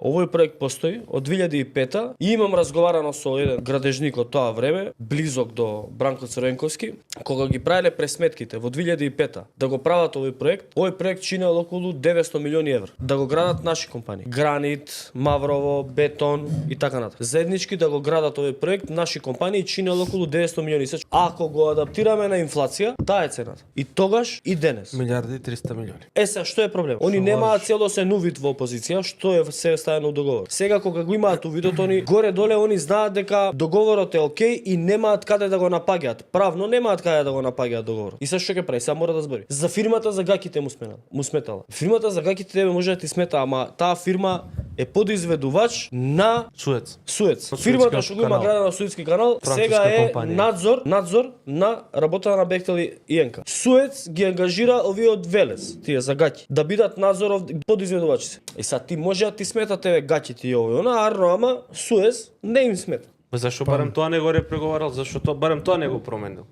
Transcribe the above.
Овој проект постои од 2005 и имам разговарано со еден градежник од тоа време, близок до Бранко Црвенковски, кога ги правеле пресметките во 2005 да го прават овој проект чинел околу 900 милиони евра. Да го градат наши компании. Гранит, Маврово, Бетон и така натаму. Заеднички да го градат овој проект наши компании чинел околу 900 милиони. Ако го адаптираме на инфлација, таа е цената. И тогаш и денес. Милиарди и 300 милиони. Сега што е проблем? Они немаат целосен увид во опозиција, што е се ставено у договор. Сега кога го имаат увидот, они горе-доле они знаат дека договорот е окей и немаат каде да го напаѓаат. Правно немаат каде да го напаѓаат договорот. И се што ќе прави? Сега мора да збори. За фирмата за гаките му сметала. Фирмата за гаките тебе може да ти смета, ама таа фирма е подизведувач на Суец. Фирмата што го има градена на Суетски канал сега е надзор на работата на Бехтел и ЕНК. Суец ги ангажира овие од Велес, тие за гаќи, да бидат надзоров подизведувачи. И сад ти може да ти смета тебе гаќите и овој она, ама Суец не им смета. Зашо барем тоа не го репреговарал, зашо тоа барем тоа не го променил?